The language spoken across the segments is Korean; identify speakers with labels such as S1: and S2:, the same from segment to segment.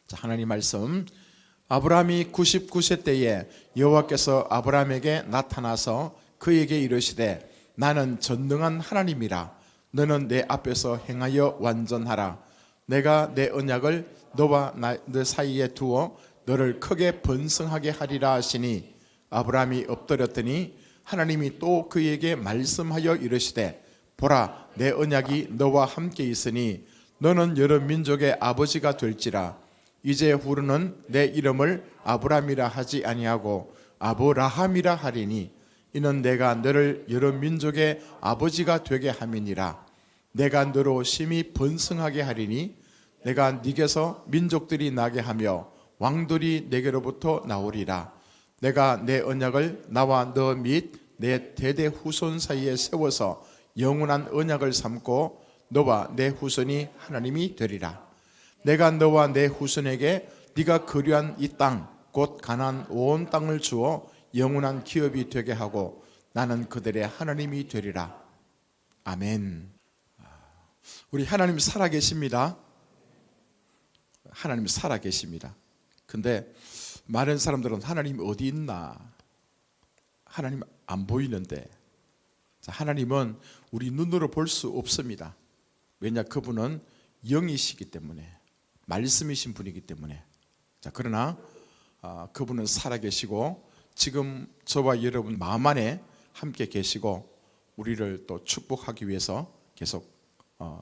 S1: 자, 하나님 말씀, 아브라함이 99세 때에 여호와께서 아브라함에게 나타나서 그에게 이르시되 나는 전능한 하나님이라. 너는 내 앞에서 행하여 완전하라. 내가 내 언약을 너와 너 사이에 두어 너를 크게 번성하게 하리라 하시니 아브라함이 엎드렸더니 하나님이 또 그에게 말씀하여 이르시되 보라, 내 언약이 너와 함께 있으니 너는 여러 민족의 아버지가 될지라. 이제 후로는 내 이름을 아브라함이라 하지 아니하고 아브라함이라 하리니 이는 내가 너를 여러 민족의 아버지가 되게 함이니라. 내가 너로 심히 번성하게 하리니 내가 네게서 민족들이 나게 하며 왕들이 네게로부터 나오리라. 내가 내 언약을 나와 너 및 내 대대 후손 사이에 세워서 영원한 언약을 삼고 너와 내 후손이 하나님이 되리라. 내가 너와 내 후손에게 네가 거류한 이 땅 곧 가나안 온 땅을 주어 영원한 기업이 되게 하고 나는 그들의 하나님이 되리라. 아멘. 우리 하나님 살아계십니다. 하나님 살아계십니다. 근데 많은 사람들은 하나님 어디 있나? 하나님 안 보이는데, 하나님은 우리 눈으로 볼 수 없습니다. 왜냐? 그분은 영이시기 때문에, 말씀이신 분이기 때문에. 그러나 그분은 살아계시고 지금 저와 여러분 마음 안에 함께 계시고 우리를 또 축복하기 위해서 계속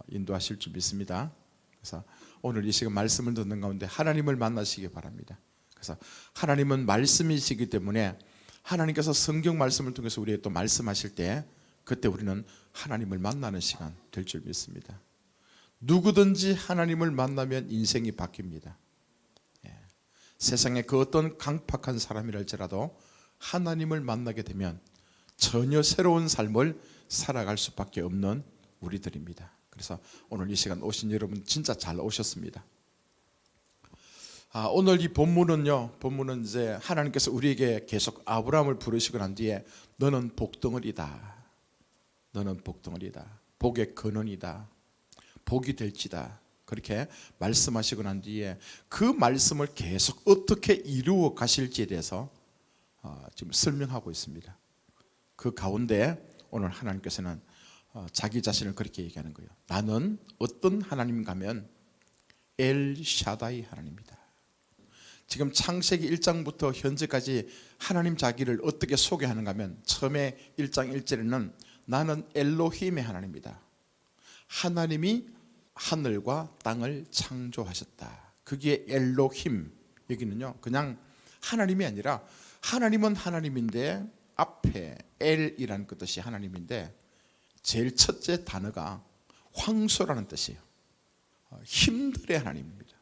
S1: 인도하실 줄 믿습니다. 그래서 오늘 이 시간 말씀을 듣는 가운데 하나님을 만나시기 바랍니다. 그래서 하나님은 말씀이시기 때문에 하나님께서 성경 말씀을 통해서 우리에게 또 말씀하실 때 그때 우리는 하나님을 만나는 시간 될 줄 믿습니다. 누구든지 하나님을 만나면 인생이 바뀝니다. 세상에 그 어떤 강팍한 사람이랄지라도 하나님을 만나게 되면 전혀 새로운 삶을 살아갈 수밖에 없는 우리들입니다. 그래서 오늘 이 시간 오신 여러분 진짜 잘 오셨습니다. 오늘 이 본문은 이제 하나님께서 우리에게 계속 아브라함을 부르시고 난 뒤에 너는 복덩어리다. 너는 복덩어리다. 복의 근원이다. 복이 될지다. 그렇게 말씀하시고 난 뒤에 그 말씀을 계속 어떻게 이루어 가실지에 대해서 지금 설명하고 있습니다. 그 가운데 오늘 하나님께서는 자기 자신을 그렇게 얘기하는 거예요. 나는 어떤 하나님인가 하면 엘샤다이 하나님이다. 지금 창세기 1장부터 현재까지 하나님 자기를 어떻게 소개하는가 하면 처음에 1장 1절에는 나는 엘로힘의 하나님이다. 하나님이 하늘과 땅을 창조하셨다. 그게 엘로힘. 여기는요 그냥 하나님이 아니라 하나님은 하나님인데 앞에 엘이라는 그 뜻이 하나님인데 제일 첫째 단어가 황소라는 뜻이에요. 힘들의 하나님입니다.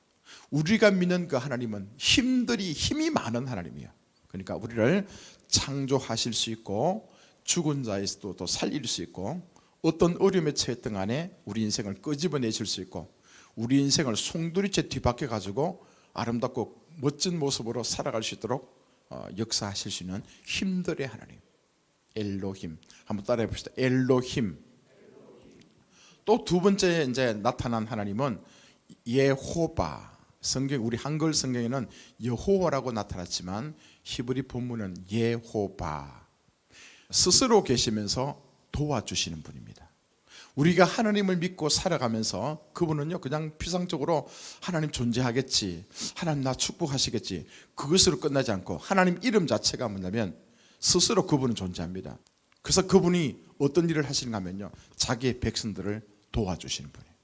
S1: 우리가 믿는 그 하나님은 힘이 많은 하나님이에요. 그러니까 우리를 창조하실 수 있고 죽은 자에서도 또 살릴 수 있고 어떤 어려움에 처했던 간에 우리 인생을 끄집어내실 수 있고 우리 인생을 송두리째 뒤바뀌어 가지고 아름답고 멋진 모습으로 살아갈 수 있도록 역사하실 수 있는 힘들의 하나님 엘로힘. 한번 따라해 봅시다. 엘로힘. 또 두 번째 이제 나타난 하나님은 예호바. 성경 우리 한글 성경에는 여호와라고 나타났지만 히브리 본문은 예호바. 스스로 계시면서 도와주시는 분입니다. 우리가 하나님을 믿고 살아가면서 그분은요 그냥 피상적으로 하나님 존재하겠지, 하나님 나 축복하시겠지, 그것으로 끝나지 않고 하나님 이름 자체가 뭐냐면 스스로 그분은 존재합니다. 그래서 그분이 어떤 일을 하시는가 하면요 자기의 백성들을 도와주시는 분이에요.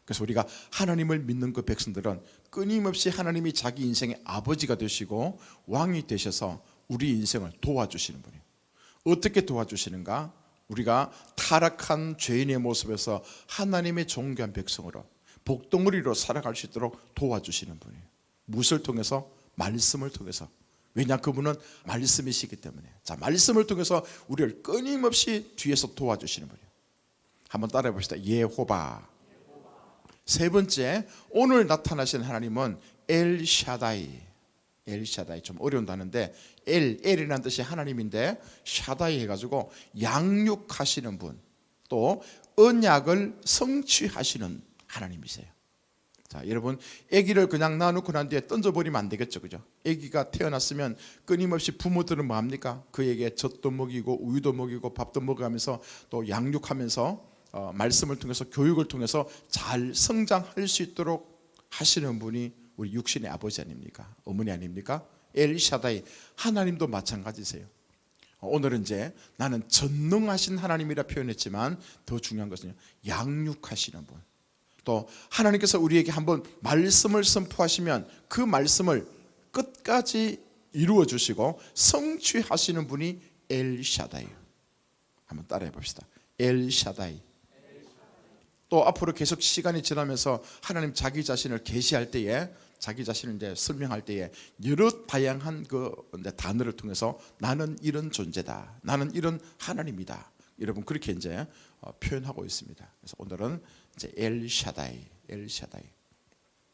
S1: 그래서 우리가 하나님을 믿는 그 백성들은 끊임없이 하나님이 자기 인생의 아버지가 되시고 왕이 되셔서 우리 인생을 도와주시는 분이에요. 어떻게 도와주시는가? 우리가 타락한 죄인의 모습에서 하나님의 존귀한 백성으로 복덩어리로 살아갈 수 있도록 도와주시는 분이에요. 무엇을 통해서? 말씀을 통해서. 왜냐? 그분은 말씀이시기 때문에. 자, 말씀을 통해서 우리를 끊임없이 뒤에서 도와주시는 분이에요. 한번 따라해 봅시다. 예호바. 세 번째, 오늘 나타나신 하나님은 엘샤다이. 엘샤다이 좀 어려운 단어인데 엘이라는 뜻이 하나님인데 샤다이 해가지고 양육하시는 분, 또 언약을 성취하시는 하나님이세요. 자, 여러분, 아기를 그냥 놔놓고 난 뒤에 던져버리면 안 되겠죠, 그죠? 아기가 태어났으면 끊임없이 부모들은 뭐 합니까? 그에게 젖도 먹이고 우유도 먹이고 밥도 먹어가면서 또 양육하면서 말씀을 통해서 교육을 통해서 잘 성장할 수 있도록 하시는 분이 우리 육신의 아버지 아닙니까? 어머니 아닙니까? 엘샤다이, 하나님도 마찬가지세요. 오늘은 이제 나는 전능하신 하나님이라 표현했지만 더 중요한 것은요, 양육하시는 분. 또 하나님께서 우리에게 한번 말씀을 선포하시면 그 말씀을 끝까지 이루어 주시고 성취하시는 분이 엘샤다이. 한번 따라해 봅시다. 엘샤다이. 또 앞으로 계속 시간이 지나면서 하나님 자기 자신을 계시할 때에, 자기 자신을 이제 설명할 때에 여러 다양한 그 단어를 통해서 나는 이런 존재다, 나는 이런 하나님이다, 여러분 그렇게 이제 표현하고 있습니다. 그래서 오늘은 이제 엘샤다이.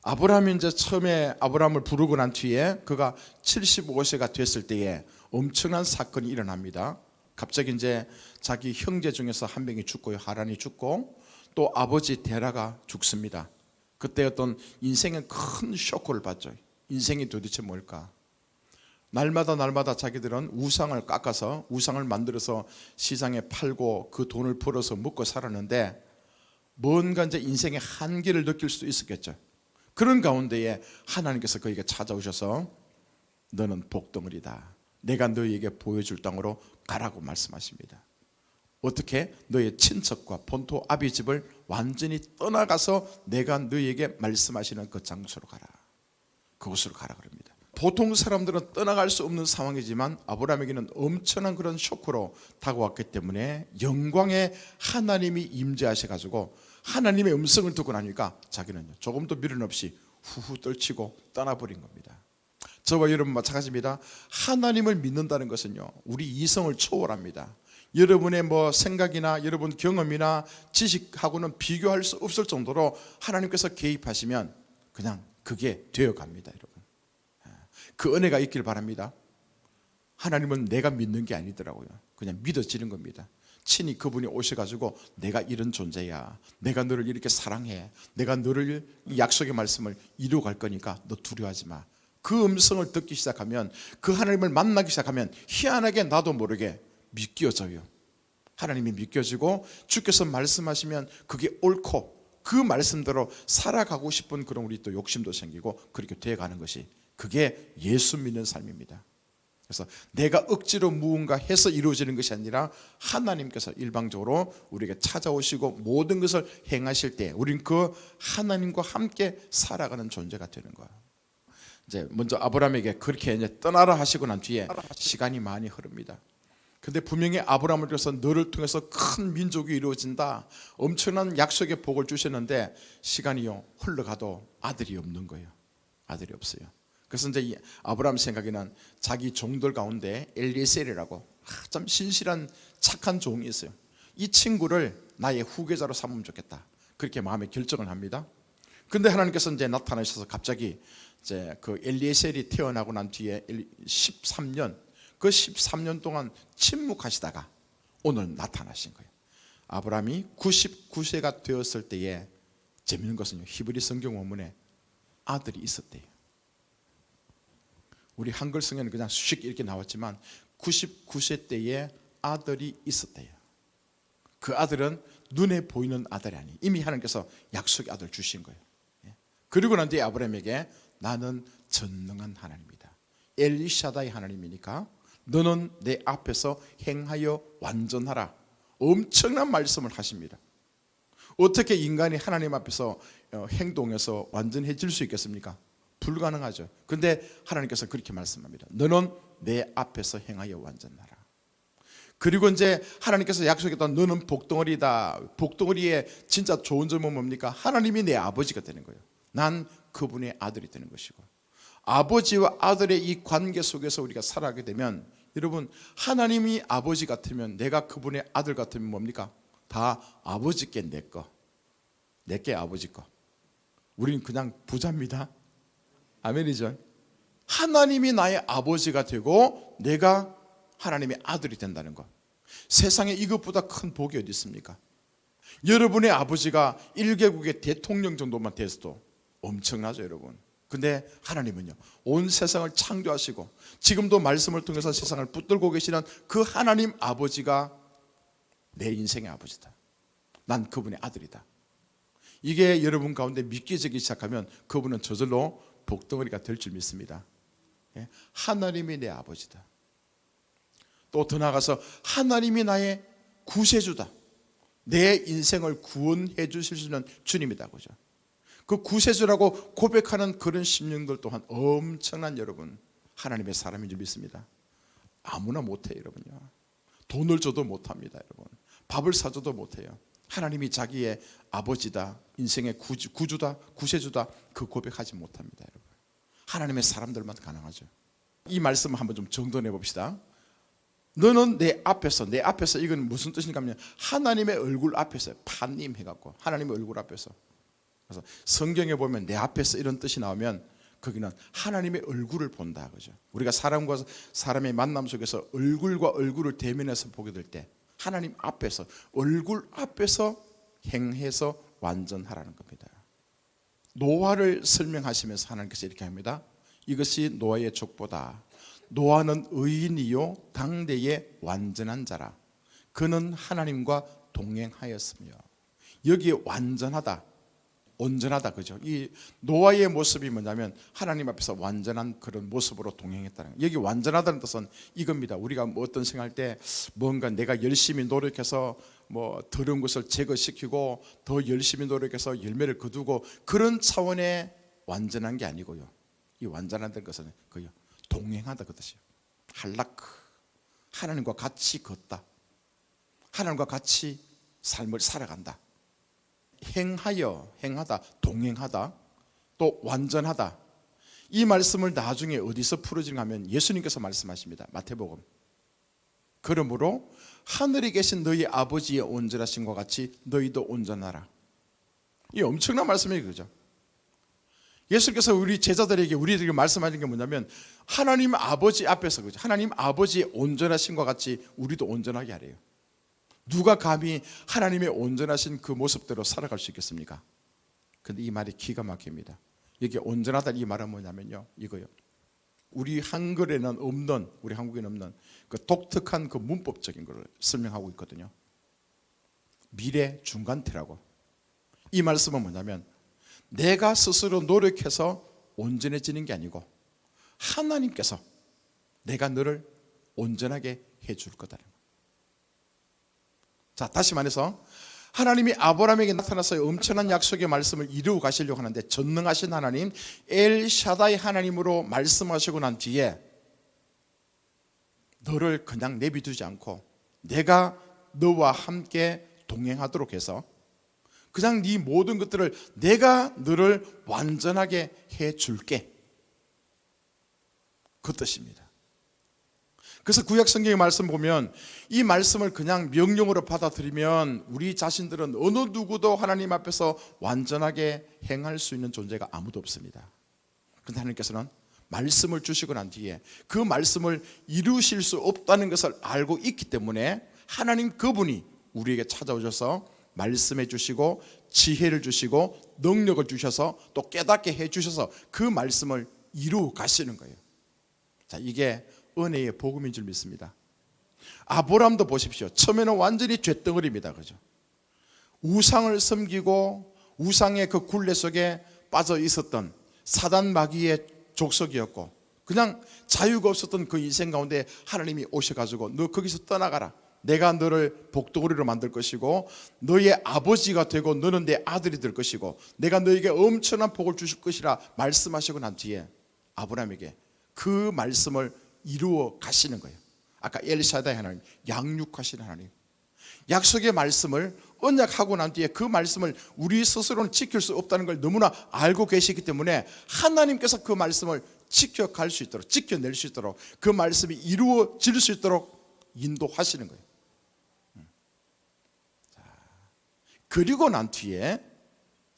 S1: 아브라함이 이제 처음에 아브라함을 부르고 난 뒤에 그가 75세가 됐을 때에 엄청난 사건이 일어납니다. 갑자기 이제 자기 형제 중에서 한 명이 죽고요, 하란이 죽고 또 아버지 데라가 죽습니다. 그때 어떤 인생의 큰 쇼크를 받죠. 인생이 도대체 뭘까? 날마다 자기들은 우상을 깎아서 우상을 만들어서 시장에 팔고 그 돈을 벌어서 먹고 살았는데 뭔가 이제 인생의 한계를 느낄 수도 있었겠죠. 그런 가운데에 하나님께서 그에게 찾아오셔서 너는 복덩어리다, 내가 너희에게 보여줄 땅으로 가라고 말씀하십니다. 어떻게? 너의 친척과 본토 아비 집을 완전히 떠나가서 내가 너희에게 말씀하시는 그 장소로 가라, 그곳으로 가라 그럽니다. 보통 사람들은 떠나갈 수 없는 상황이지만 아브라함에게는 엄청난 그런 쇼크로 다가왔기 때문에 영광의 하나님이 임재하셔가지고 하나님의 음성을 듣고 나니까 자기는 조금도 미련 없이 후후 떨치고 떠나버린 겁니다. 저와 여러분 마찬가지입니다. 하나님을 믿는다는 것은요, 우리 이성을 초월합니다. 여러분의 뭐 생각이나 여러분 경험이나 지식하고는 비교할 수 없을 정도로 하나님께서 개입하시면 그냥 그게 되어갑니다. 여러분, 그 은혜가 있길 바랍니다. 하나님은 내가 믿는 게 아니더라고요. 그냥 믿어지는 겁니다. 친히 그분이 오셔가지고 내가 이런 존재야, 내가 너를 이렇게 사랑해, 내가 너를 이 약속의 말씀을 이루어갈 거니까 너 두려워하지 마. 그 음성을 듣기 시작하면, 그 하나님을 만나기 시작하면 희한하게 나도 모르게 믿겨져요. 하나님이 믿겨지고 주께서 말씀하시면 그게 옳고 그 말씀대로 살아가고 싶은 그런 우리 또 욕심도 생기고 그렇게 되어가는 것이, 그게 예수 믿는 삶입니다. 그래서 내가 억지로 무언가 해서 이루어지는 것이 아니라 하나님께서 일방적으로 우리에게 찾아오시고 모든 것을 행하실 때 우린 그 하나님과 함께 살아가는 존재가 되는 거예요. 이제 먼저 아브라함에게 그렇게 이제 떠나라 하시고 난 뒤에 시간이 많이 흐릅니다. 근데 분명히 아브라함을 통해서 너를 통해서 큰 민족이 이루어진다, 엄청난 약속의 복을 주셨는데 시간이요 흘러가도 아들이 없는 거예요. 아들이 없어요. 그래서 이제 이 아브라함 생각에는 자기 종들 가운데 엘리에셀이라고 참 신실한 착한 종이 있어요. 이 친구를 나의 후계자로 삼으면 좋겠다, 그렇게 마음에 결정을 합니다. 근데 하나님께서 이제 나타나셔서 갑자기 이제 그 엘리에셀이 태어나고 난 뒤에 13년, 그 13년 동안 침묵하시다가 오늘 나타나신 거예요. 아브라함이 99세가 되었을 때에, 재미있는 것은요, 히브리 성경 원문에 아들이 있었대요. 우리 한글 성에는 그냥 수식 이렇게 나왔지만 99세 때에 아들이 있었대요. 그 아들은 눈에 보이는 아들이 아니, 이미 하나님께서 약속의 아들 주신 거예요. 그리고 난 뒤에 아브라함에게 나는 전능한 하나님이다, 엘샤다이 하나님이니까 너는 내 앞에서 행하여 완전하라, 엄청난 말씀을 하십니다. 어떻게 인간이 하나님 앞에서 행동해서 완전해질 수 있겠습니까? 불가능하죠. 근데 하나님께서 그렇게 말씀합니다. 너는 내 앞에서 행하여 완전하라. 그리고 이제 하나님께서 약속했던 너는 복덩어리다. 복덩어리의 진짜 좋은 점은 뭡니까? 하나님이 내 아버지가 되는 거예요. 난 그분의 아들이 되는 것이고, 아버지와 아들의 이 관계 속에서 우리가 살아가게 되면, 여러분, 하나님이 아버지 같으면 내가 그분의 아들 같으면 뭡니까? 다 아버지께 내 거, 내게 아버지 거. 우리는 그냥 부자입니다. 아멘이죠. 하나님이 나의 아버지가 되고 내가 하나님의 아들이 된다는 것, 세상에 이것보다 큰 복이 어디 있습니까? 여러분의 아버지가 1개국의 대통령 정도만 돼서도 엄청나죠, 여러분. 근데 하나님은요, 온 세상을 창조하시고 지금도 말씀을 통해서 세상을 붙들고 계시는 그 하나님 아버지가 내 인생의 아버지다. 난 그분의 아들이다. 이게 여러분 가운데 믿겨지기 시작하면 그분은 저절로 복덩어리가 될 줄 믿습니다. 하나님이 내 아버지다. 또 더 나아가서 하나님이 나의 구세주다. 내 인생을 구원해 주실 수 있는 주님이다. 그죠? 그 구세주라고 고백하는 그런 심령들 또한 엄청난 여러분 하나님의 사람인 줄 믿습니다. 아무나 못해요, 여러분요. 돈을 줘도 못합니다, 여러분. 밥을 사줘도 못해요. 하나님이 자기의 아버지다, 인생의 구주다, 구세주다, 그 고백하지 못합니다, 여러분. 하나님의 사람들만 가능하죠. 이 말씀을 한번 좀 정돈해 봅시다. 너는 내 앞에서 이건 무슨 뜻인가 하면 하나님의 얼굴 앞에서, 판님 해갖고 하나님의 얼굴 앞에서. 그래서 성경에 보면 내 앞에서 이런 뜻이 나오면 거기는 하나님의 얼굴을 본다, 그죠? 우리가 사람과 사람의 만남 속에서 얼굴과 얼굴을 대면해서 보게 될 때 하나님 앞에서, 얼굴 앞에서 행해서 완전하라는 겁니다. 노아를 설명하시면서 하나님께서 이렇게 합니다. 이것이 노아의 족보다. 노아는 의인이요 당대의 완전한 자라. 그는 하나님과 동행하였으며. 여기에 완전하다, 온전하다, 그죠? 이 노아의 모습이 뭐냐면 하나님 앞에서 완전한 그런 모습으로 동행했다는 거예요. 여기 완전하다는 뜻은 이겁니다. 우리가 뭐 어떤 생각할 때 뭔가 내가 열심히 노력해서 뭐 더러운 것을 제거시키고 더 열심히 노력해서 열매를 거두고 그런 차원의 완전한 게 아니고요. 이 완전하다는 것은 그요, 동행하다, 그 뜻이에요. 할라크, 하나님과 같이 걷다, 하나님과 같이 삶을 살아간다. 행하다, 동행하다, 또 완전하다. 이 말씀을 나중에 어디서 풀어지는가 하면 예수님께서 말씀하십니다. 마태복음. 그러므로 하늘에 계신 너희 아버지의 온전하심과 같이 너희도 온전하라. 이 엄청난 말씀이에요, 그죠? 예수께서 우리 제자들에게, 우리들에게 말씀하신 게 뭐냐면 하나님 아버지 앞에서, 그죠? 하나님 아버지의 온전하심과 같이 우리도 온전하게 하래요. 누가 감히 하나님의 온전하신 그 모습대로 살아갈 수 있겠습니까? 근데 이 말이 기가 막힙니다. 여기 온전하다 이 말은 뭐냐면요, 이거요. 우리 한글에는 없는, 우리 한국에는 없는 그 독특한 그 문법적인 걸 설명하고 있거든요. 미래 중간태라고. 이 말씀은 뭐냐면 내가 스스로 노력해서 온전해지는 게 아니고 하나님께서 내가 너를 온전하게 해줄 거다. 자, 다시 말해서 하나님이 아브라함에게 나타나서 엄청난 약속의 말씀을 이루어 가시려고 하는데 전능하신 하나님 엘샤다이 하나님으로 말씀하시고 난 뒤에 너를 그냥 내비두지 않고 내가 너와 함께 동행하도록 해서 그냥 네 모든 것들을 내가 너를 완전하게 해줄게, 그 뜻입니다. 그래서 구약 성경의 말씀 보면 이 말씀을 그냥 명령으로 받아들이면 우리 자신들은 어느 누구도 하나님 앞에서 완전하게 행할 수 있는 존재가 아무도 없습니다. 그런데 하나님께서는 말씀을 주시고 난 뒤에 그 말씀을 이루실 수 없다는 것을 알고 있기 때문에 하나님 그분이 우리에게 찾아오셔서 말씀해 주시고 지혜를 주시고 능력을 주셔서 또 깨닫게 해 주셔서 그 말씀을 이루어 가시는 거예요. 자, 이게 은혜의 복음인 줄 믿습니다. 아브라함도 보십시오. 처음에는 완전히 쇳덩어리입니다, 그죠? 우상을 섬기고 우상의 그 굴레 속에 빠져 있었던 사단 마귀의 족속이었고 그냥 자유가 없었던 그 인생 가운데 하나님이 오셔가지고 너 거기서 떠나가라, 내가 너를 복덩어리로 만들 것이고 너의 아버지가 되고 너는 내 아들이 될 것이고 내가 너에게 엄청난 복을 주실 것이라 말씀하시고 난 뒤에 아브라함에게 그 말씀을 이루어 가시는 거예요. 아까 엘샤다이 하나님, 양육하시는 하나님, 약속의 말씀을 언약하고 난 뒤에 그 말씀을 우리 스스로는 지킬 수 없다는 걸 너무나 알고 계시기 때문에 하나님께서 그 말씀을 지켜갈 수 있도록, 지켜낼 수 있도록, 그 말씀이 이루어질 수 있도록 인도하시는 거예요. 자, 그리고 난 뒤에,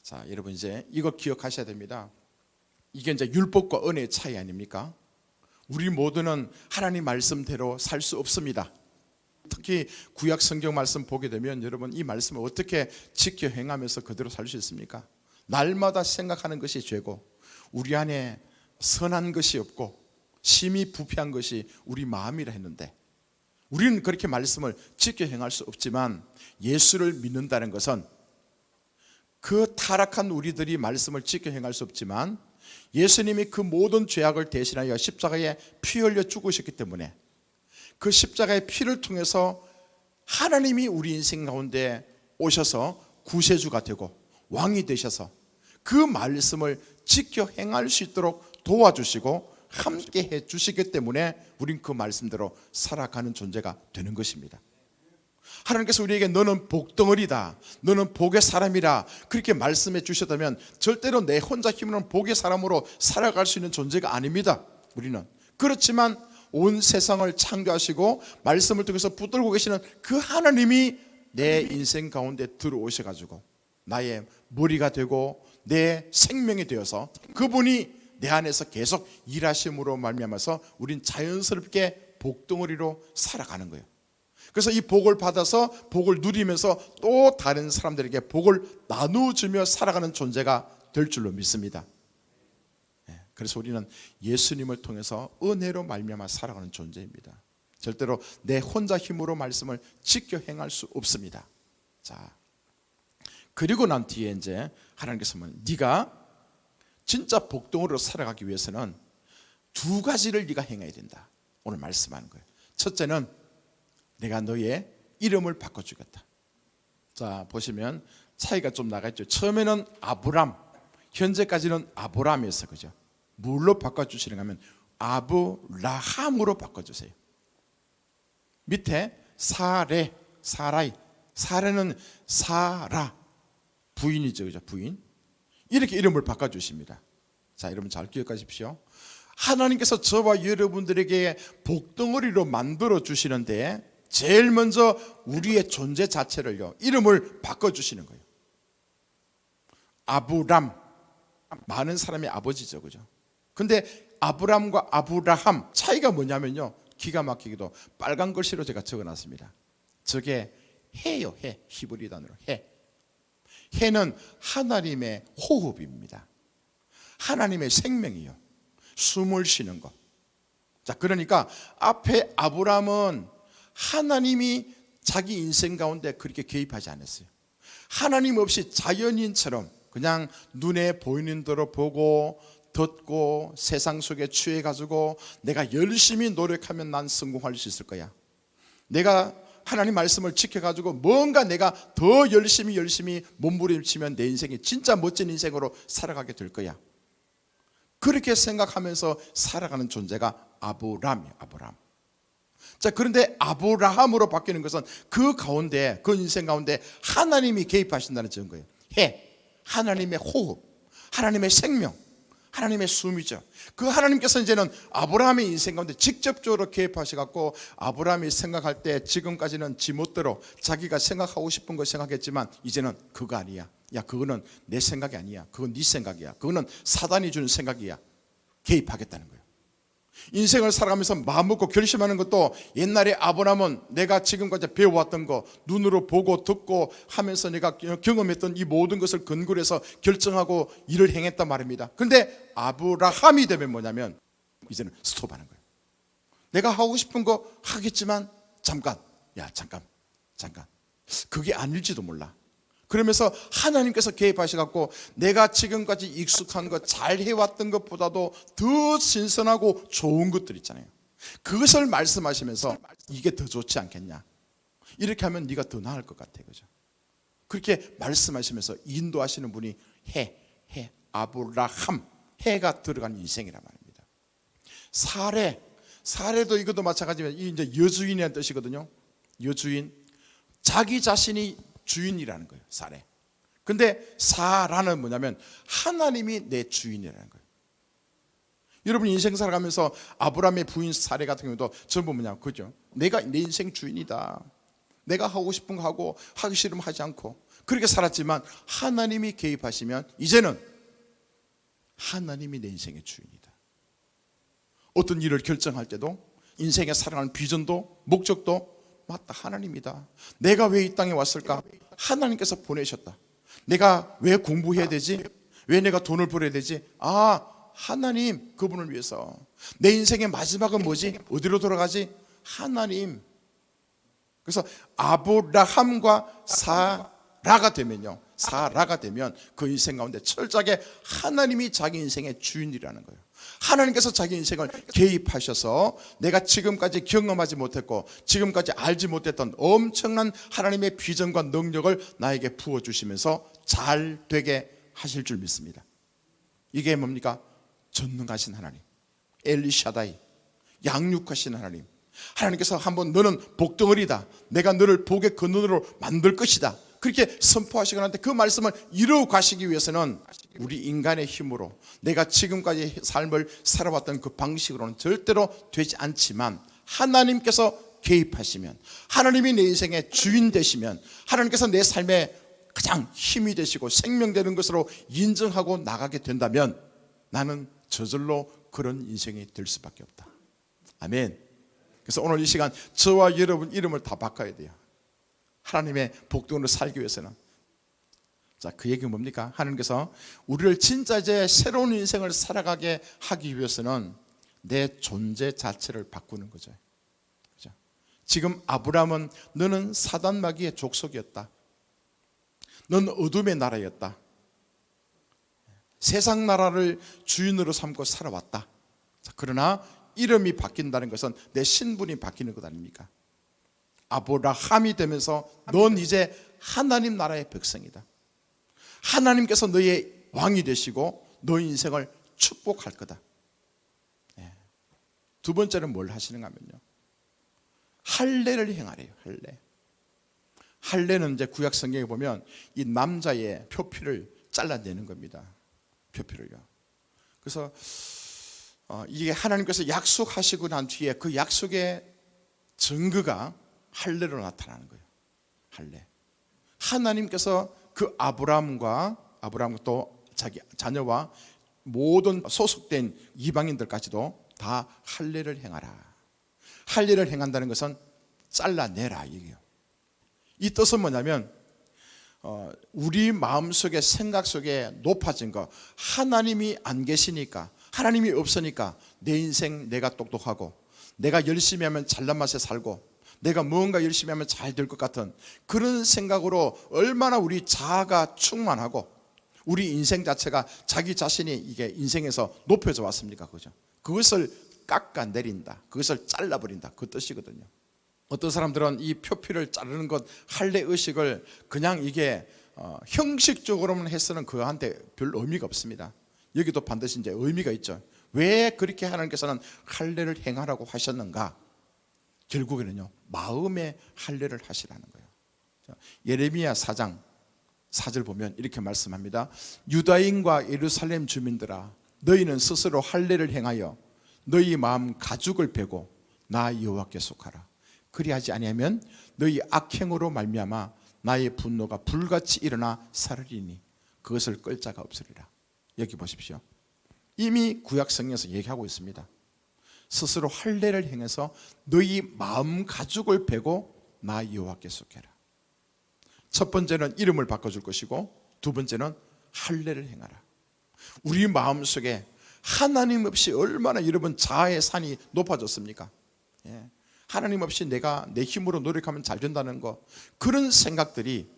S1: 자, 여러분 이제 이거 기억하셔야 됩니다. 이게 이제 율법과 은혜의 차이 아닙니까? 우리 모두는 하나님 말씀대로 살 수 없습니다. 특히 구약 성경 말씀 보게 되면 여러분 이 말씀을 어떻게 지켜 행하면서 그대로 살 수 있습니까? 날마다 생각하는 것이 죄고 우리 안에 선한 것이 없고 심히 부패한 것이 우리 마음이라 했는데, 우리는 그렇게 말씀을 지켜 행할 수 없지만 예수를 믿는다는 것은 그 타락한 우리들이 말씀을 지켜 행할 수 없지만 예수님이 그 모든 죄악을 대신하여 십자가에 피 흘려 죽으셨기 때문에 그 십자가의 피를 통해서 하나님이 우리 인생 가운데 오셔서 구세주가 되고 왕이 되셔서 그 말씀을 지켜 행할 수 있도록 도와주시고 함께 해 주시기 때문에 우린 그 말씀대로 살아가는 존재가 되는 것입니다. 하나님께서 우리에게 너는 복덩어리다, 너는 복의 사람이라 그렇게 말씀해 주셨다면 절대로 내 혼자 힘으로는 복의 사람으로 살아갈 수 있는 존재가 아닙니다. 우리는 그렇지만 온 세상을 창조하시고 말씀을 통해서 붙들고 계시는 그 하나님이 내 인생 가운데 들어오셔가지고 나의 머리가 되고 내 생명이 되어서 그분이 내 안에서 계속 일하심으로 말미암아서 우린 자연스럽게 복덩어리로 살아가는 거예요. 그래서 이 복을 받아서 복을 누리면서 또 다른 사람들에게 복을 나누어주며 살아가는 존재가 될 줄로 믿습니다. 그래서 우리는 예수님을 통해서 은혜로 말미암아 살아가는 존재입니다. 절대로 내 혼자 힘으로 말씀을 지켜 행할 수 없습니다. 자, 그리고 난 뒤에 이제 하나님께서 네가 진짜 복덩어리로 살아가기 위해서는 두 가지를 네가 행해야 된다. 오늘 말씀하는 거예요. 첫째는 내가 너의 이름을 바꿔주겠다. 자, 보시면 차이가 좀 나겠죠. 처음에는 아브람, 현재까지는 아브람이었어, 그죠? 뭘로 바꿔주시는가 하면 아브라함으로 바꿔주세요. 밑에 사레, 사라이, 사레는 사라, 부인이죠, 그죠? 부인. 이렇게 이름을 바꿔주십니다. 자, 여러분 잘 기억하십시오. 하나님께서 저와 여러분들에게 복덩어리로 만들어 주시는데 제일 먼저 우리의 존재 자체를요, 이름을 바꿔주시는 거예요. 아브람, 많은 사람의 아버지죠, 그죠? 근데 아브람과 아브라함 차이가 뭐냐면요, 기가 막히기도 빨간 글씨로 제가 적어놨습니다. 저게 해요, 해. 히브리 단어로 해. 해는 하나님의 호흡입니다. 하나님의 생명이요, 숨을 쉬는 것. 자, 그러니까 앞에 아브람은 하나님이 자기 인생 가운데 그렇게 개입하지 않았어요. 하나님 없이 자연인처럼 그냥 눈에 보이는 대로 보고 듣고 세상 속에 취해가지고 내가 열심히 노력하면 난 성공할 수 있을 거야, 내가 하나님 말씀을 지켜가지고 뭔가 내가 더 열심히 몸부림치면 내 인생이 진짜 멋진 인생으로 살아가게 될 거야, 그렇게 생각하면서 살아가는 존재가 아브람이에요. 아브람. 자, 그런데 아브라함으로 바뀌는 것은 그 가운데, 그 인생 가운데 하나님이 개입하신다는 증거예요. 해, 하나님의 호흡, 하나님의 생명, 하나님의 숨이죠. 그 하나님께서 이제는 아브라함의 인생 가운데 직접적으로 개입하셔갖고 아브라함이 생각할 때 지금까지는 지멋대로 자기가 생각하고 싶은 거 생각했지만 이제는 그거 아니야. 야, 그거는 내 생각이 아니야. 그건 네 생각이야. 그거는 사단이 주는 생각이야. 개입하겠다는 거예요. 인생을 살아가면서 마음먹고 결심하는 것도 옛날에 아브라함은 내가 지금까지 배워왔던 거 눈으로 보고 듣고 하면서 내가 경험했던 이 모든 것을 근거로 해서 결정하고 일을 행했단 말입니다. 그런데 아브라함이 되면 뭐냐면 이제는 스톱하는 거예요. 내가 하고 싶은 거 하겠지만 잠깐, 잠깐 그게 아닐지도 몰라. 그러면서 하나님께서 개입하셔갖고 내가 지금까지 익숙한 것, 잘 해왔던 것보다도 더 신선하고 좋은 것들 있잖아요. 그것을 말씀하시면서 이게 더 좋지 않겠냐, 이렇게 하면 네가 더 나을 것 같아, 그죠? 그렇게 말씀하시면서 인도하시는 분이 해, 아브라함, 해가 들어간 인생이란 말입니다. 사례도 이것도 마찬가지면 이제 여주인이라는 뜻이거든요. 여주인, 자기 자신이 주인이라는 거예요, 사례. 근데 사라는 뭐냐면 하나님이 내 주인이라는 거예요. 여러분 인생 살아가면서 아브라함의 부인 사례 같은 경우도 전부 뭐냐, 그죠? 내가 내 인생 주인이다. 내가 하고 싶은 거 하고 하기 싫으면 하지 않고 그렇게 살았지만 하나님이 개입하시면 이제는 하나님이 내 인생의 주인이다. 어떤 일을 결정할 때도 인생에 살아가는 비전도 목적도 맞다, 하나님이다. 내가 왜 이 땅에 왔을까? 하나님께서 보내셨다. 내가 왜 공부해야 되지? 왜 내가 돈을 벌어야 되지? 하나님, 그분을 위해서. 내 인생의 마지막은 뭐지? 어디로 돌아가지? 하나님. 그래서 아브라함과 사라가 되면 그 인생 가운데 철저하게 하나님이 자기 인생의 주인이라는 거예요. 하나님께서 자기 인생을 개입하셔서 내가 지금까지 경험하지 못했고 지금까지 알지 못했던 엄청난 하나님의 비전과 능력을 나에게 부어주시면서 잘 되게 하실 줄 믿습니다. 이게 뭡니까? 전능하신 하나님, 엘리샤다이, 양육하신 하나님. 하나님께서 한번 너는 복덩어리다, 내가 너를 복의 근원으로 만들 것이다, 그렇게 선포하시고 나는데 그 말씀을 이루어 가시기 위해서는 우리 인간의 힘으로 내가 지금까지 삶을 살아왔던 그 방식으로는 절대로 되지 않지만 하나님께서 개입하시면, 하나님이 내 인생의 주인 되시면, 하나님께서 내 삶에 가장 힘이 되시고 생명되는 것으로 인정하고 나가게 된다면 나는 저절로 그런 인생이 될 수밖에 없다. 아멘. 그래서 오늘 이 시간 저와 여러분 이름을 다 바꿔야 돼요. 하나님의 복등으로 살기 위해서는. 자, 그 얘기는 뭡니까? 하나님께서 우리를 진짜 이제 새로운 인생을 살아가게 하기 위해서는 내 존재 자체를 바꾸는 거죠. 그죠? 지금 아브라함은 너는 사단 마귀의 족속이었다, 넌 어둠의 나라였다, 세상 나라를 주인으로 삼고 살아왔다. 자, 그러나 이름이 바뀐다는 것은 내 신분이 바뀌는 것 아닙니까? 아브라함이 되면서 넌 이제 하나님 나라의 백성이다. 하나님께서 너의 왕이 되시고 너의 인생을 축복할 거다. 두 번째는 뭘 하시는가 하면요, 할례를 행하래요. 할례는 이제 구약 성경에 보면 이 남자의 표피를 잘라내는 겁니다. 표피를요. 그래서 이게 하나님께서 약속하시고 난 뒤에 그 약속의 증거가 할례로 나타나는 거예요. 할례. 하나님께서 그 아브라함과 또 자기 자녀와 모든 소속된 이방인들까지도 다 할례를 행하라. 할례를 행한다는 것은 잘라내라 이게요. 이 뜻은 뭐냐면 우리 마음속에 생각 속에 높아진 거, 하나님이 안 계시니까, 하나님이 없으니까 내 인생 내가 똑똑하고 내가 열심히 하면 잘난 맛에 살고 내가 무언가 열심히 하면 잘 될 것 같은 그런 생각으로 얼마나 우리 자아가 충만하고 우리 인생 자체가 자기 자신이 이게 인생에서 높여져 왔습니까? 그죠? 그것을 깎아내린다, 그것을 잘라버린다, 그 뜻이거든요. 어떤 사람들은 이 표피를 자르는 것, 할례 의식을 그냥 이게 형식적으로만 해서는 그한테 별 의미가 없습니다. 여기도 반드시 이제 의미가 있죠. 왜 그렇게 하나님께서는 할례를 행하라고 하셨는가? 결국에는요, 마음의 할례를 하시라는 거예요. 예레미야 4장 4절 보면 이렇게 말씀합니다. 유다인과 예루살렘 주민들아, 너희는 스스로 할례를 행하여 너희 마음 가죽을 베고 나 여호와께 속하라. 그리하지 아니하면 너희 악행으로 말미암아 나의 분노가 불같이 일어나 사르리니 그것을 끌 자가 없으리라. 여기 보십시오. 이미 구약 성경에서 얘기하고 있습니다. 스스로 할례를 행해서 너희 마음 가죽을 베고 나 여호와께 속해라. 첫 번째는 이름을 바꿔줄 것이고 두 번째는 할례를 행하라. 우리 마음속에 하나님 없이 얼마나 여러분 자아의 산이 높아졌습니까? 하나님 없이 내가 내 힘으로 노력하면 잘 된다는 거, 그런 생각들이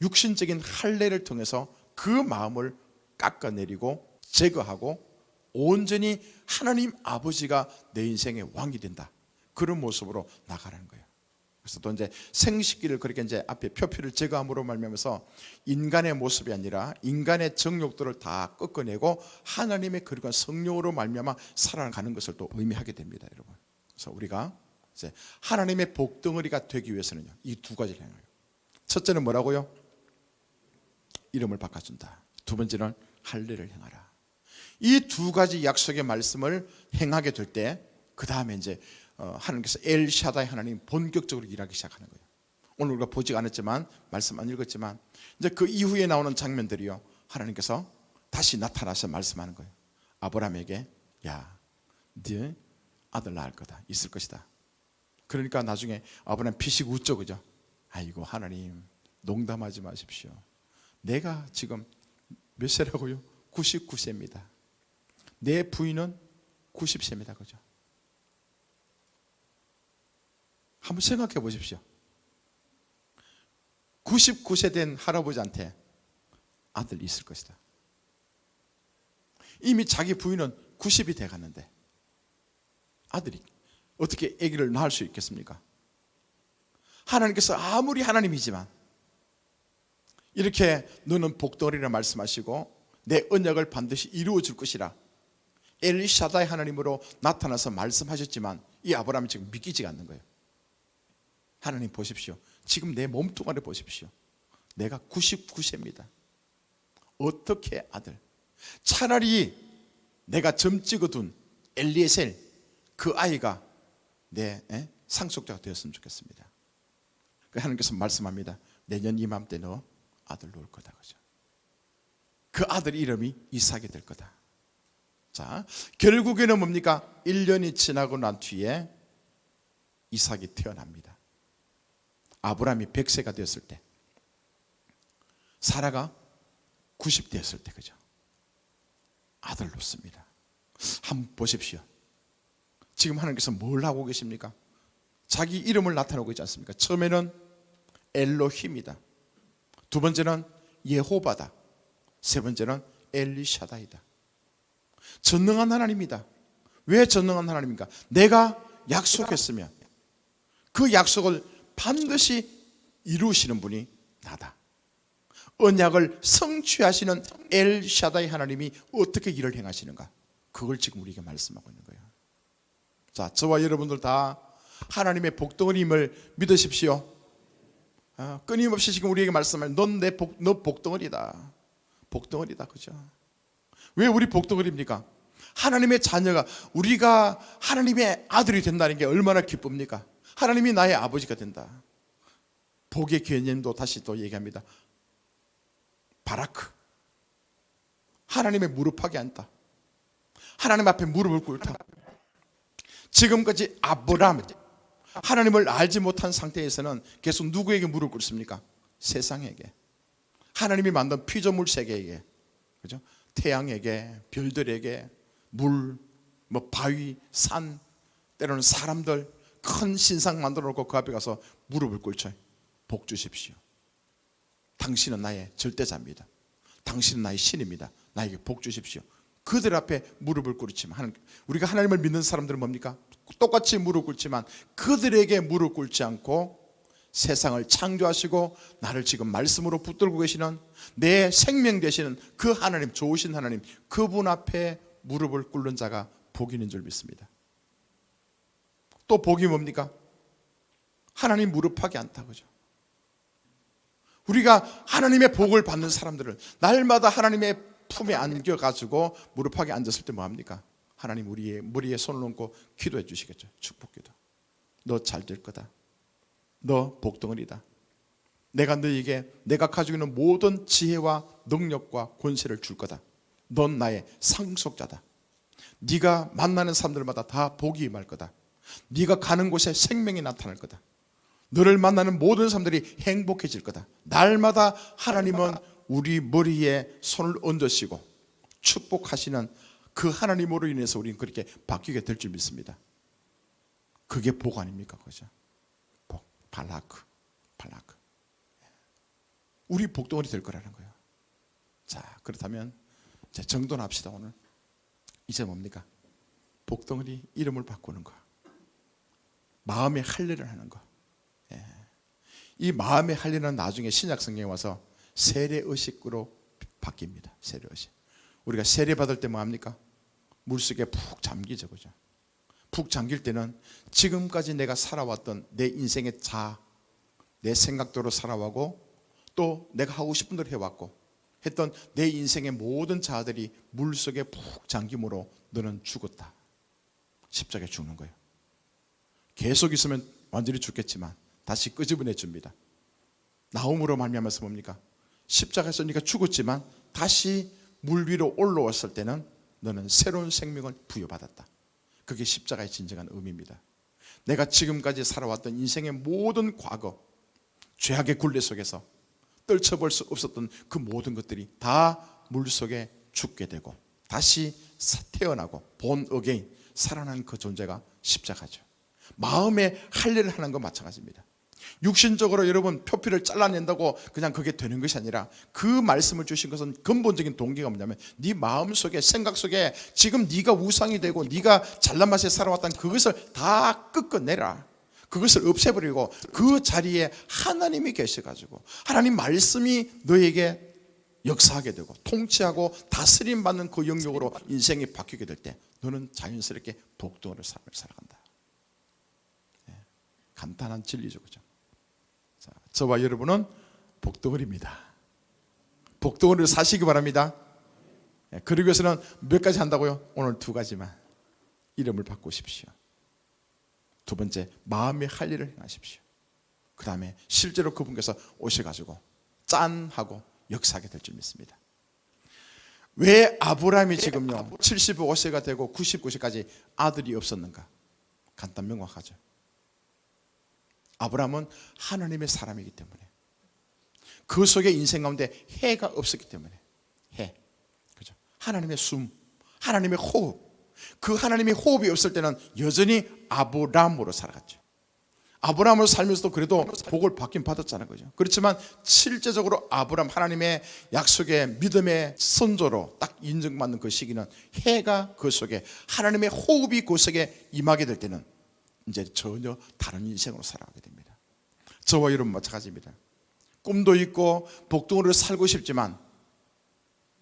S1: 육신적인 할례를 통해서 그 마음을 깎아내리고 제거하고 온전히 하나님 아버지가 내 인생의 왕이 된다, 그런 모습으로 나가라는 거예요. 그래서 또 이제 생식기를 그렇게 이제 앞에 표피를 제거함으로 말미암아서 인간의 모습이 아니라 인간의 정욕들을 다 꺾어내고 하나님의 그리고 성령으로 말미암아 살아가는 것을 또 의미하게 됩니다, 여러분. 그래서 우리가 이제 하나님의 복덩어리가 되기 위해서는요, 이 두 가지를 행해요. 첫째는 뭐라고요? 이름을 바꿔준다. 두 번째는 할례를 행하라. 이 두 가지 약속의 말씀을 행하게 될 때 그 다음에 이제 하나님께서 엘샤다이 하나님 본격적으로 일하기 시작하는 거예요. 오늘 우리가 보지 않았지만, 말씀 안 읽었지만 이제 그 이후에 나오는 장면들이요, 하나님께서 다시 나타나서 말씀하는 거예요. 아브라함에게 야, 네 아들 낳을 거다, 있을 것이다. 그러니까 나중에 아브라함 피식 웃죠, 그죠? 아이고 하나님 농담하지 마십시오. 내가 지금 몇 세라고요? 99세입니다. 내 부인은 90세입니다. 그죠? 한번 생각해 보십시오. 99세 된 할아버지한테 아들이 있을 것이다. 이미 자기 부인은 90이 돼 갔는데 아들이 어떻게 아기를 낳을 수 있겠습니까? 하나님께서 아무리 하나님이지만 이렇게 너는 복덩어리라 말씀하시고 내 언약을 반드시 이루어 줄 것이라 엘샤다이 하나님으로 나타나서 말씀하셨지만 이 아브라함이 지금 믿기지가 않는 거예요. 하나님 보십시오. 지금 내 몸뚱아리 보십시오. 내가 99세입니다. 어떻게 아들? 차라리 내가 점 찍어둔 엘리에셀 그 아이가 내 상속자가 되었으면 좋겠습니다. 하나님께서 말씀합니다. 내년 이맘때 너 아들 놓을 거다. 그죠? 그 아들 이름이 이삭이 될 거다. 자, 결국에는 뭡니까? 1년이 지나고 난 뒤에 이삭이 태어납니다. 아브라함이 100세가 되었을 때, 사라가 90대였을 때, 그죠? 아들 놓습니다. 한번 보십시오. 지금 하나님께서 뭘 하고 계십니까? 자기 이름을 나타내고 있지 않습니까? 처음에는 엘로힘이다. 두 번째는 예호바다. 세 번째는 엘리샤다이다. 전능한 하나님이다. 왜 전능한 하나님입니까? 내가 약속했으면 그 약속을 반드시 이루시는 분이 나다. 언약을 성취하시는 엘샤다이 하나님이 어떻게 일을 행하시는가? 그걸 지금 우리에게 말씀하고 있는 거예요. 자, 저와 여러분들 다 하나님의 복덩어리임을 믿으십시오. 끊임없이 지금 우리에게 말씀하는 너 복덩어리다. 복덩어리다. 그죠? 왜 우리 복덩어리입니까? 하나님의 자녀가, 우리가 하나님의 아들이 된다는 게 얼마나 기쁩니까? 하나님이 나의 아버지가 된다. 복의 개념도 다시 또 얘기합니다. 바라크. 하나님의 무릎하게 앉다. 하나님 앞에 무릎을 꿇다. 지금까지 아브라함, 하나님을 알지 못한 상태에서는 계속 누구에게 무릎 꿇습니까? 세상에게, 하나님이 만든 피조물 세계에게, 그죠? 태양에게, 별들에게, 물, 바위, 산, 때로는 사람들, 큰 신상 만들어 놓고 그 앞에 가서 무릎을 꿇죠. 복 주십시오. 당신은 나의 절대자입니다. 당신은 나의 신입니다. 나에게 복 주십시오. 그들 앞에 무릎을 꿇지만, 우리가 하나님을 믿는 사람들은 뭡니까? 똑같이 무릎 꿇지만 그들에게 무릎 꿇지 않고 세상을 창조하시고 나를 지금 말씀으로 붙들고 계시는 내 생명 되시는 그 하나님, 좋으신 하나님, 그분 앞에 무릎을 꿇는 자가 복이 있는 줄 믿습니다. 또 복이 뭡니까? 하나님 무릎하게 않다. 그죠? 우리가 하나님의 복을 받는 사람들을 날마다 하나님의 품에 안겨가지고 무릎하게 앉았을 때 뭐합니까? 하나님 우리의 머리에 손을 얹고 기도해 주시겠죠. 축복기도. 너 잘 될 거다. 너 복덩어리다. 내가 너에게 내가 가지고 있는 모든 지혜와 능력과 권세를 줄 거다. 넌 나의 상속자다. 네가 만나는 사람들마다 다 복이 임할 거다. 네가 가는 곳에 생명이 나타날 거다. 너를 만나는 모든 사람들이 행복해질 거다. 날마다 하나님은 우리 머리에 손을 얹으시고 축복하시는 그 하나님으로 인해서 우리는 그렇게 바뀌게 될 줄 믿습니다. 그게 복 아닙니까? 그죠? 복, 발라크. 우리 복덩어리 될 거라는 거예요. 자, 그렇다면 이제 정돈합시다. 오늘 이제 뭡니까? 복덩어리 이름을 바꾸는 거, 마음의 할례를 하는 거. 이 마음의 할례는 나중에 신약 성경에 와서 세례의식으로 바뀝니다. 세례의식. 우리가 세례 받을 때 뭐합니까? 물속에 푹 잠기죠. 그죠? 푹 잠길 때는 지금까지 내가 살아왔던 내 인생의 내 생각대로 살아왔고 또 내가 하고 싶은 대로 해왔고 했던 내 인생의 모든 자아들이 물속에 푹 잠김으로 너는 죽었다. 십자가에 죽는 거예요. 계속 있으면 완전히 죽겠지만 다시 끄집어내 줍니다. 나옴으로 말미암아서 뭡니까? 십자가에서 네가 죽었지만 다시 물 위로 올라왔을 때는 너는 새로운 생명을 부여받았다. 그게 십자가의 진정한 의미입니다. 내가 지금까지 살아왔던 인생의 모든 과거, 죄악의 굴레 속에서 떨쳐볼 수 없었던 그 모든 것들이 다 물속에 죽게 되고 다시 태어나고 본 어게인 살아난 그 존재가 십자가죠. 마음의 할 일을 하는 건 마찬가지입니다. 육신적으로 여러분 표피를 잘라낸다고 그냥 그게 되는 것이 아니라 그 말씀을 주신 것은 근본적인 동기가 뭐냐면 네 마음속에 생각 속에 지금 네가 우상이 되고 네가 잘난 맛에 살아왔다는 그것을 다 꺾어내라. 그것을 없애버리고 그 자리에 하나님이 계셔가지고 하나님 말씀이 너에게 역사하게 되고 통치하고 다스림 받는 그 영역으로 인생이 바뀌게 될 때 너는 자연스럽게 복덩어리 삶을 살아간다. 간단한 진리죠, 그죠? 자, 저와 여러분은 복덩어리입니다. 복덩어리를 사시기 바랍니다. 그러기 위해서는 몇 가지 한다고요? 오늘 두 가지만. 이름을 바꾸십시오. 두 번째, 마음의 할 일을 행하십시오. 그 다음에 실제로 그분께서 오셔가지고 짠 하고 역사하게 될 줄 믿습니다. 왜 아브라함이 지금요 75세가 되고 99세까지 아들이 없었는가? 간단 명확하죠. 아브라함은 하나님의 사람이기 때문에 그 속에 인생 가운데 해가 없었기 때문에 해, 그죠? 하나님의 숨, 하나님의 호흡, 그 하나님의 호흡이 없을 때는 여전히 아브라함으로 살아갔죠. 아브라함을 살면서도 그래도 복을 받긴 받았잖아요, 그죠? 그렇지만 실제적으로 아브라함 하나님의 약속의 믿음의 선조로 딱 인정받는 그 시기는 해가 그 속에 하나님의 호흡이 그 속에 임하게 될 때는 이제 전혀 다른 인생으로 살아가게 됩니다. 저와 여러분 마찬가지입니다. 꿈도 있고 복덩어리를 살고 싶지만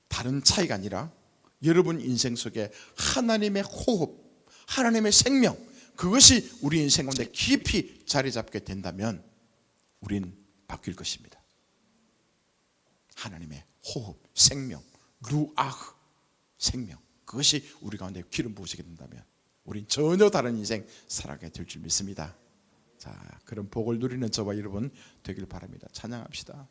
S1: 다른 차이가 아니라 여러분 인생 속에 하나님의 호흡, 하나님의 생명, 그것이 우리 인생 가운데 깊이 자리 잡게 된다면 우린 바뀔 것입니다. 하나님의 호흡, 생명, 루아흐, 생명, 그것이 우리 가운데 기름 부으시게 된다면 우린 전혀 다른 인생 살아가게 될 줄 믿습니다. 자, 그런 복을 누리는 저와 여러분 되길 바랍니다. 찬양합시다.